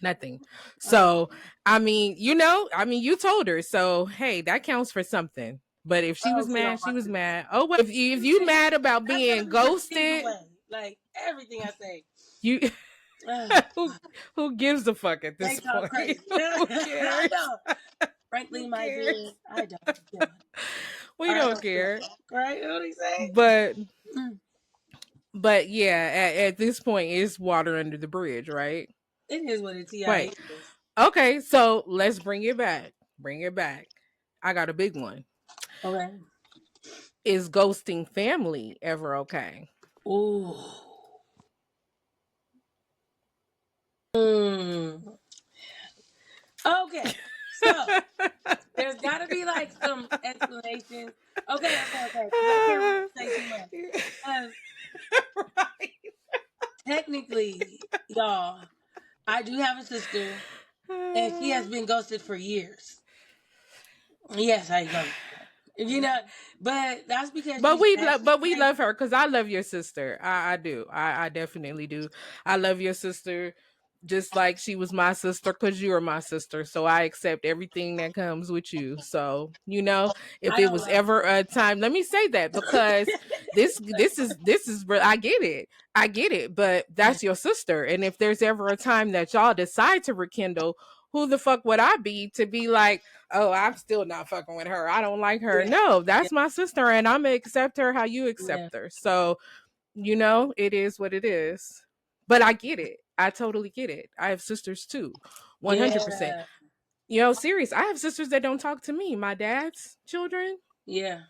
Nothing. Oh, So, I mean, you told her. So, hey, that counts for something. But if she was oh, get on mad, she my was sister. mad. Oh, well, if you mad about That's gonna being be received ghosted, away. Like everything I say. you Oh, who who gives a fuck at they this talk point? crazy. Who I cares? know. Frankly, Who my cares? dear, I don't give a. We I don't don't give a care. fuck. Right? What do you say? But Mm. yeah, at this point it's water under the bridge, right? It is what it Wait. is. Okay, so let's bring it back. Bring it back. I got a big one. Okay. Is ghosting family ever okay? Ooh. Mm. Okay. So there's got to be like some explanations. Okay. Because I can't really say too much. Um, Right. technically, y'all, I do have a sister, and she has been ghosted for years. Yes, I know. You know, but that's because But she's actually we love crazy. her because I love your sister. I do. I definitely do. I love your sister just like she was my sister because you are my sister. So I accept everything that comes with you. So if I it don't was love ever a time, let me say that because I get it. I get it. But her. that's your sister, and if there's ever a time that y'all decide to rekindle, who the fuck would I be to be like, oh, I'm still not fucking with her. I don't like her. Yeah, No, yeah, that's my sister, and I'm gonna accept her how you yeah, accept her. So, it is what it is. But I get it. I totally get it. I have sisters too. 100%. yeah, Serious. I have sisters that don't talk to me. My dad's children, yeah.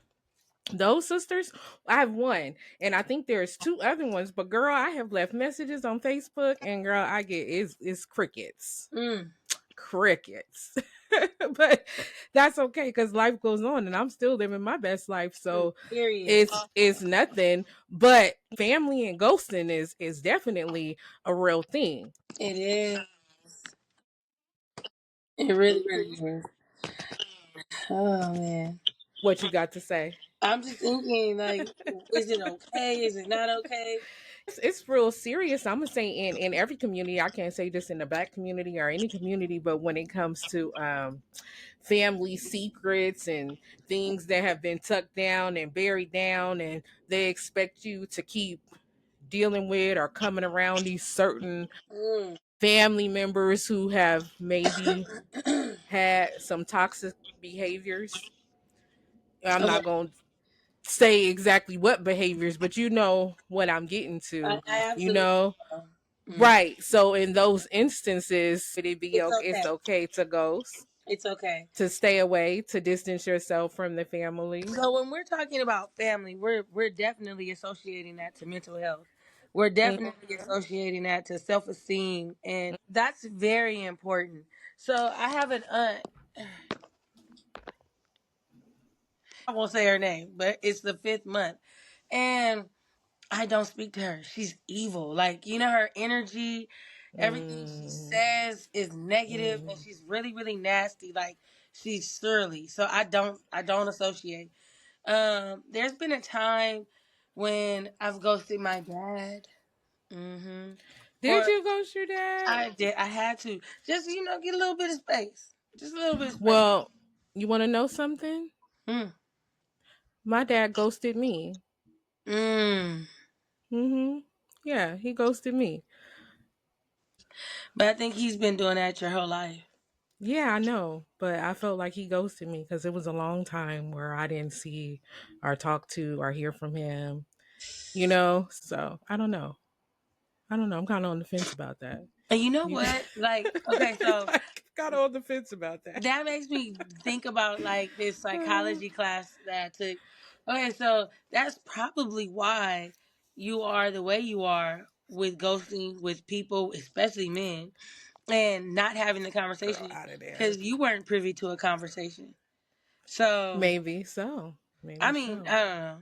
those sisters, I have one, and I think there's two other ones. But girl, I have left messages on Facebook, and girl, I get it's crickets, Mm, crickets. But that's okay because life goes on, and I'm still living my best life. So period. it's nothing. But family and ghosting is definitely a real thing. It is. It really, really is. Oh man. What you got to say? I'm just thinking, like, is it okay? Is it not okay? It's real serious. I'm gonna say in every community. I can't say just in the black community or any community, but when it comes to family secrets and things that have been tucked down and buried down, and they expect you to keep dealing with or coming around these certain Mm. family members who have maybe had some toxic behaviors. I'm Okay, not going to say exactly what behaviors, but you know what I'm getting to, I you absolutely know. know. Mm. Right. So in those instances, would it be It's okay? It's okay. okay to ghost, It's okay. to stay away, to distance yourself from the family. So when we're talking about family, we're definitely associating that to mental health. We're definitely Mhm. associating that to self esteem, and that's very important. So I have an aunt. I won't say her name, but it's the fifth month, and I don't speak to her. She's evil. Like, her energy, everything she Mm, says is negative, and mm. she's really, really nasty. Like, she's surly. So I don't associate. There's been a time when I've ghosted my dad. Mm-hmm. Did Or you ghost your dad? I did. I had to just get a little bit of space. Just a little bit of space. Well, you want to know something? Mm. My dad ghosted me. Mm. Yeah, he ghosted me. But I think he's been doing that your whole life. Yeah, I know, but I felt like he ghosted me because it was a long time where I didn't see or talk to or hear from him. So I don't know. I don't know. I'm kind of on the fence about that. And you know You, what? Like, okay, so I'm kind of on the fence about that. that makes me think about like this psychology class that I took. Okay, so that's probably why you are the way you are with ghosting with people, especially men, and not having the Girl, conversation out of there. because you weren't privy to a conversation. So, Maybe so. I Maybe mean, so. I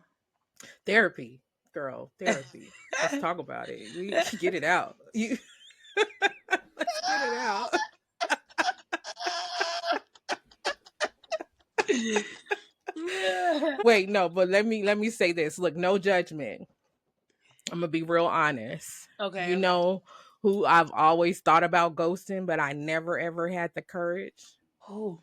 Therapy, girl. don't Therapy. Let's know. talk about it. We get it out. Let's get it out. Wait, no, but let me say this. Look, no judgment. I'm gonna be real honest. Okay, You okay. know who I've always thought about ghosting, but I never ever had the courage? Who?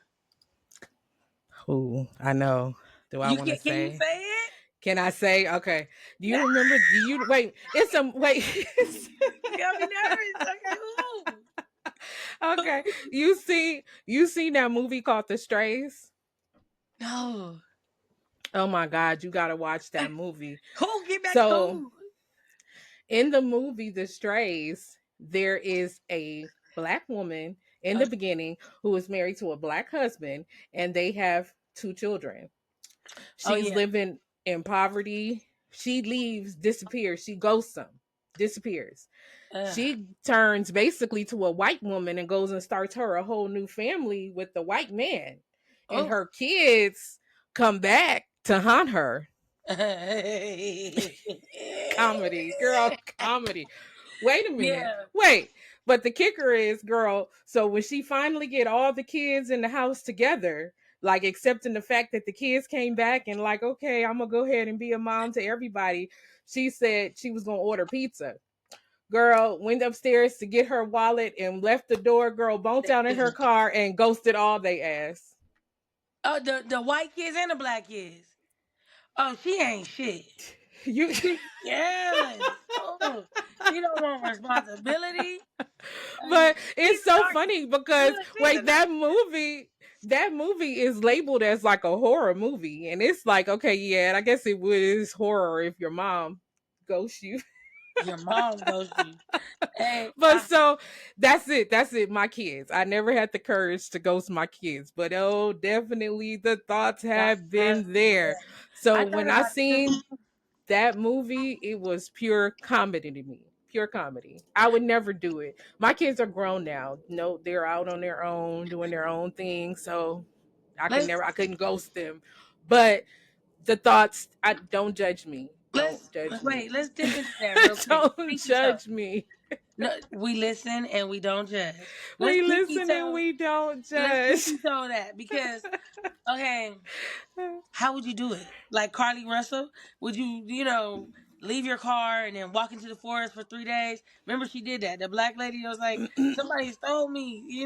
Who? I know. Do I You want to can you say? say it? Can I say? Okay. Do you remember? Do you wait? It's a wait. You got me nervous. Okay, who? Okay. You see that movie called The Strays? No. Oh my God, you gotta watch that movie. Who? Get back to So who? in the movie The Strays, there is a black woman in the Uh, beginning who is married to a black husband, and they have two children. oh She's yeah. living in poverty. She leaves, disappears. She ghosts them, disappears. Uh, She turns basically to a white woman and goes and starts her a whole new family with the white man. And oh. her kids come back to haunt her. Comedy, girl, comedy. Wait a minute. Yeah. Wait. But the kicker is, girl, so when she finally get all the kids in the house together, like accepting the fact that the kids came back and like, okay, I'm gonna go ahead and be a mom to everybody, she said she was gonna order pizza. Girl went upstairs to get her wallet and left the door. Girl bumped out in her car and ghosted all they ass. Oh, the white kids and the black kids. Oh, she ain't shit. You She careless. Oh, she don't want responsibility. but She's it's a so narcissist. funny because Look, she's a wait, narcissist. that movie is labeled as like a horror movie, and it's like, okay, yeah, I guess it was horror if your mom ghosts you. Your mom goes you. Hey, But so that's it, my kids. I never had the courage to ghost my kids, but oh, definitely the thoughts that's have been definitely there. yeah. So I thought when I about it seen too. that movie, it was pure comedy to me. Pure comedy. I would never do it. My kids are grown now. No, they're out on their own, doing their own thing. So Let's I couldn't ghost them. But the thoughts, I don't judge me. Don't judge me. wait. Let's dip into that real quick. Don't Pinky toe. judge me. No, we listen and we don't judge. Let's We pinky listen and toe. we don't Let's judge. pinky toe that because okay, how would you do it? Like Carly Russell? Would you, leave your car and then walk into the forest for 3 days? Remember she did that. The black lady was like, somebody stole me.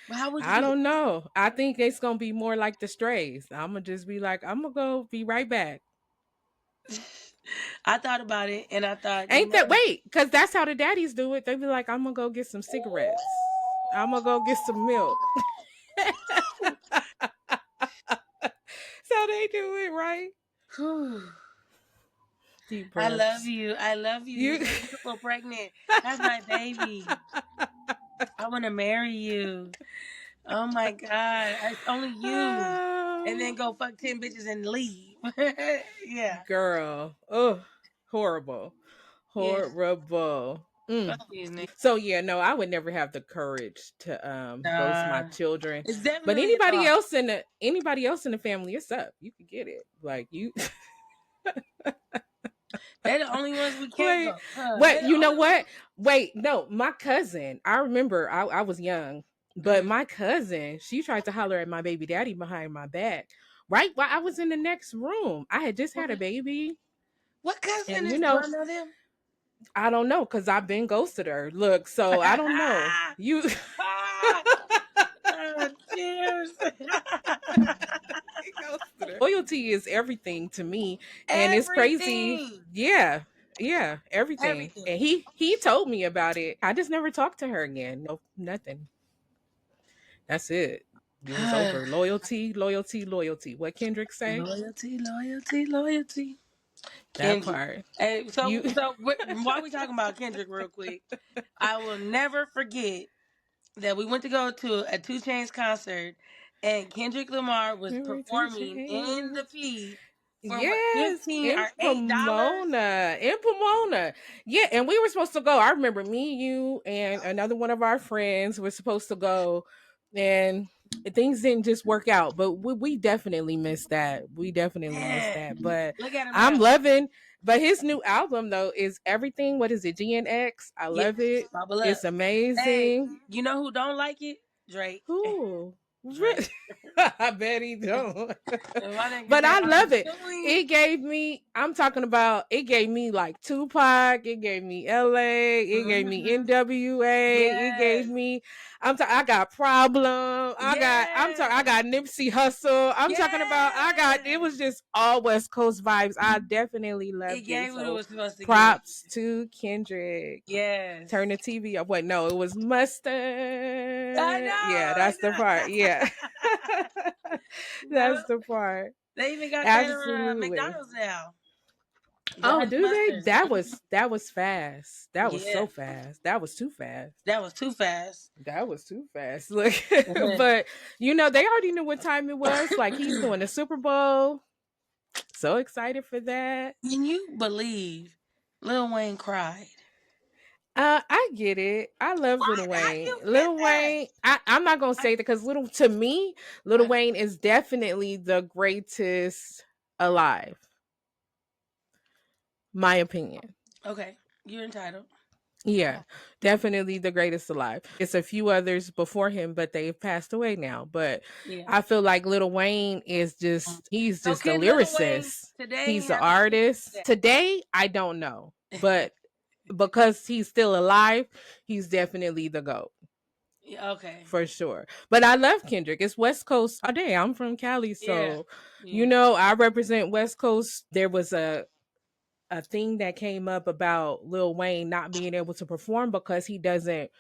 But how would you I do don't know. I think it's gonna be more like the strays. I'm gonna just be like, I'm gonna go be right back. it? I thought about it and I thought, Ain't that wait? Because that's how the daddies do it. They be like, I'm gonna go get some cigarettes. I'm gonna go get some milk. So they do it right. Whew. Deep I love breaths. you. I love you. You're You. so beautiful, pregnant. That's my baby. I want to marry you. Oh my God. It's only you. And then Oh, go fuck 10 bitches and leave. Yeah. girl. Oh, horrible. Yeah. Horrible. Mm. Fuck these niggas. So yeah, no, I would never have the courage to ghost my Nah. children. It's But definitely a thought. anybody else in the family, it's up. You could get it. Like you They're the only ones we can't wait, go. Huh. They're what the you know only ones. what? Wait, no, my cousin. I remember I was young, but Mhm. my cousin, she tried to holler at my baby daddy behind my back. Right while I was in the next room. I had just had a What? baby. What cousin And is? Do I know them? I don't know because I've been ghosted her. Look, so I don't know. You Ah! Cheers. ghosted her. Loyalty is everything to me, and it's crazy. Everything. Yeah, yeah, everything. Everything. And he told me about it. I just never talked to her again. No, nothing. That's it. It was over. Loyalty, loyalty, loyalty. What Kendrick say? Loyalty, loyalty, loyalty. That Kendrick. part. Hey, so You so while we talking about Kendrick real quick, I will never forget that we went to go to a Two Chains concert and Kendrick Lamar was remember to performing in the change. P for what, Yes, 15 in or $8? Pomona. In Pomona. Yeah, and we were supposed to go. I remember me, you, and another one of our friends were supposed to go, and things didn't just work out. But we definitely missed that. We definitely missed that. Man, But look at him I'm now. loving. But his new album though is everything. What is it? GNX. I Yes, love it. bubble up. It's Hey, amazing. you know who don't like it? Drake. Who? Drake. I bet he don't. My nigga But said, I I'm love it. chewing. It gave me, I'm talking about, it gave me like Tupac, it gave me LA, it gave me Hmm. NWA, it gave Yes. me, I got Problem, I Yes. got Nipsey Hussle. I'm talking about, it Yes. was just all West Coast vibes. I definitely It loved it. gave what it So was supposed to give. props to Kendrick. Yes. Turn the TV up. What? No, it was I mustard. Yeah, know. that's the part. Yeah. No, That's the part. they even got that on Absolutely. McDonald's now. The Oh, honey do they? mustard. That was fast. That was Yeah, so fast. That was too fast. that was too fast. That was too fast. Look, Can but they already knew what time it was. Like he's doing the Super Bowl. So excited for that. you believe Lil Wayne cried? I get it. I love What? Little How Wayne. you get Little that? Wayne. I'm not gonna say that because to me, Little I, Wayne is definitely the greatest alive. My opinion. okay, you're entitled. Yeah, definitely the greatest alive. It's a few others before him, but they've passed away now. But Yeah. I feel like Little Wayne is he's So just a can Lil Wayne lyricist. today He's an have a chance artist. today? Today, I don't know. But because he's still alive, he's definitely the GOAT. Yeah, okay. For sure. But I love Kendrick. It's West Coast all day. I'm from Cali, Yeah. so Yeah. I represent West Coast. There was a thing that came up about Lil Wayne not being able to perform because he doesn't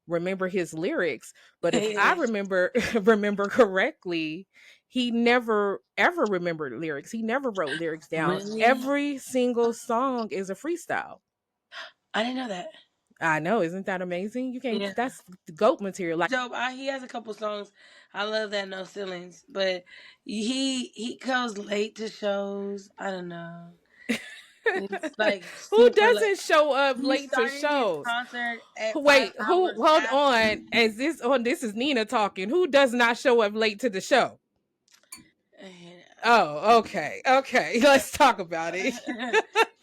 remember his lyrics. But if I remember correctly, he never ever remembered lyrics. He never wrote lyrics down. Really? Every single song is a freestyle. I didn't know that. I know, isn't that amazing? You can't Yeah. that's goat material. Like Dope. He has a couple songs. I love that No Ceilings, but he comes late to shows. I don't know. It's like who super late. doesn't show up He late to started his shows? concert at five Wait, who hours hold after. on. This is Nina talking. Who does not show up late to the show? And, Oh, okay. Okay. Let's talk about it.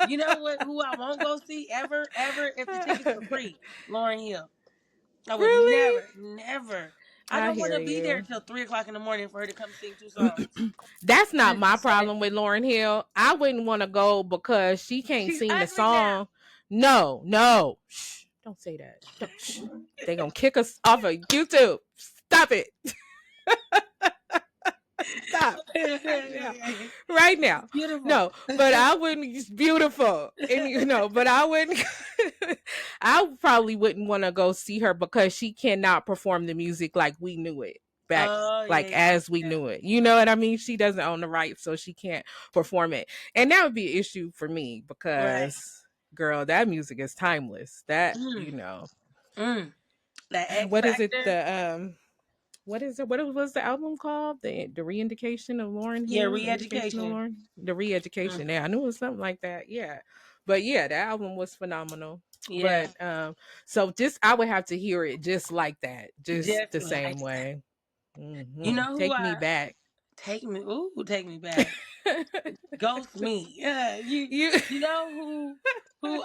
you know what? Who I won't go see ever, ever if the tickets were free? Lauren Hill. I would Really? never, never. I I don't want hear to be there you. till 3 o'clock in the morning for her to come sing two songs. That's not Just my say problem with Lauren Hill. I wouldn't want to go because she can't she's sing the ugly now. song. No, no. Shh, don't say that. Don't, shh. They gonna kick us off of YouTube. Stop it. Stop right now. Right now. Beautiful. No, but I wouldn't. It's beautiful, and but I wouldn't. I probably wouldn't want to go see her because she cannot perform the music like we knew it back, Oh yeah, like yeah, as we yeah. knew it. You know what I mean? She doesn't own the rights, so she can't perform it, and that would be an issue for me Right. because, girl, that music is timeless. That Mm, mm. That X what is it? Factor. What is it? What was the album called? The re-education of Lauren Yeah, Hill, the education of re-education. Lauren, the Mm, re-education. Yeah, I knew it was something like that. Yeah, but yeah, that album was phenomenal. yeah, But so just I would have to hear it just like that, just just the like same that. way. You know who Take me I back. take me? Ooh, take me back. Ghost me. Yeah, you. you know who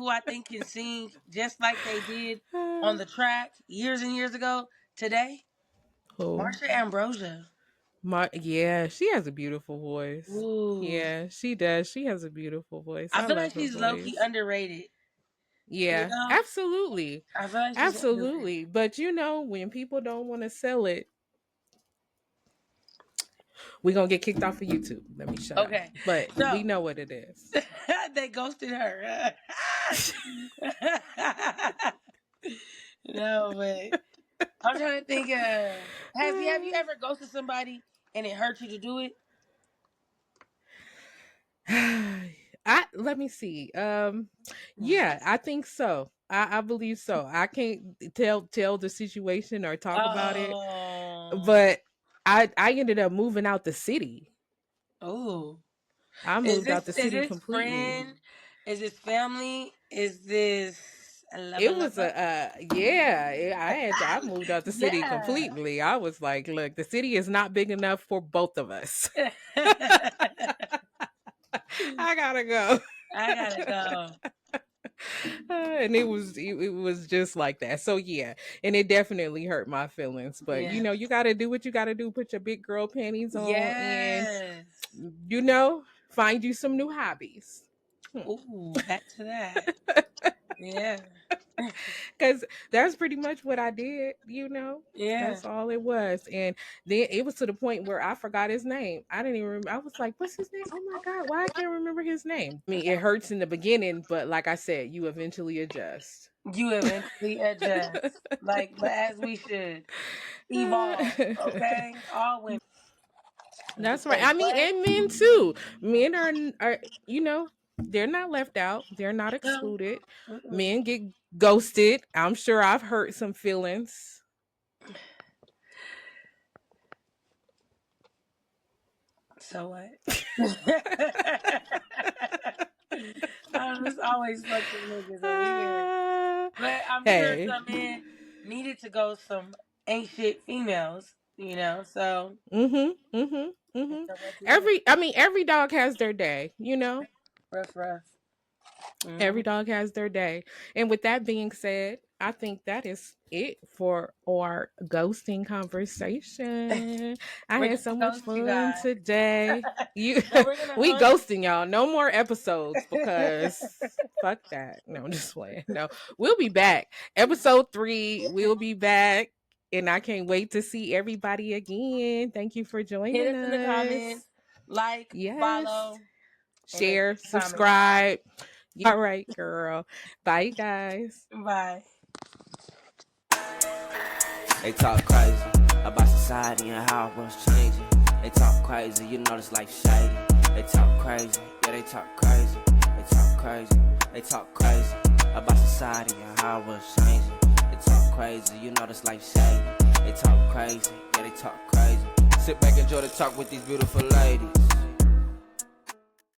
I think can sing just like they did on the track years and years ago today? Who? Marsha Ambrosia. Yeah, she has a beautiful voice. Ooh, Yeah, she does. She has a beautiful voice. I I feel love like her she's low key voice. underrated. You Yeah, know, absolutely. I feel like she's underrated. Absolutely. But when people don't want to sell it, we're going to get kicked off of YouTube. Let me shut up. Okay, But we so know what it is. they ghosted her. No, but I'm trying to think. Have you ever ghosted somebody and it hurt you to do it? Let me see. Yeah, I think so. I believe so. I can't tell the situation or talk about it, Oh, but I ended up moving out the city. oh. I Is moved this out the is city this completely. friend? Is this family? Is this a lover It was lover? I moved out the city Yeah. completely. I was like, look, the city is not big enough for both of us. I gotta go. I gotta go. And it was just like that. So yeah, and it definitely hurt my feelings. But Yeah. you got to do what you got to do. Put your big girl panties on, and Yes. find you some new hobbies. Ooh, back to that. Yeah. Because that's pretty much what I did. Yeah. That's all it was. And then it was to the point where I forgot his name. I didn't even remember. I was like, what's his name? Oh my God, why I can't remember his name? I mean, it hurts in the beginning, but like I said, you eventually adjust. You eventually adjust. Like, but as we should evolve, okay? All women. That's right. Because I mean, what? and men too. Men are they're not left out. They're not No. excluded. Mm-mm. Men get ghosted. I'm sure I've hurt some feelings. So what? I'm just always fucking niggas over here. But I'm sure Hey. some men needed to go some ain't shit females, so Mm-hmm. Mm-hmm. Mm-hmm. so what to do? Every dog has their day. Rough, rough. Every Mm-hmm. dog has their day. And with that being said, I think that is it for our ghosting conversation. I We're had gonna so much ghost you fun guys. today. You No, we're gonna we hunt. ghosting y'all. No more episodes because fuck that. No, I'm just playing. No, we'll be back. Episode 3, we'll be back. And I can't wait to see everybody again. Thank you for Hit joining us in the comments, us. like, Yes. follow, and then Share, comment. subscribe. All right, girl. Bye, guys. Bye. They talk crazy about society and how it was changing. They talk crazy, this life shady. They talk crazy, yeah, they talk crazy. They talk crazy, they talk crazy about society and how it was changing. They talk crazy, this life shady. They talk crazy, yeah, they talk crazy. Sit back, enjoy the talk with these beautiful ladies.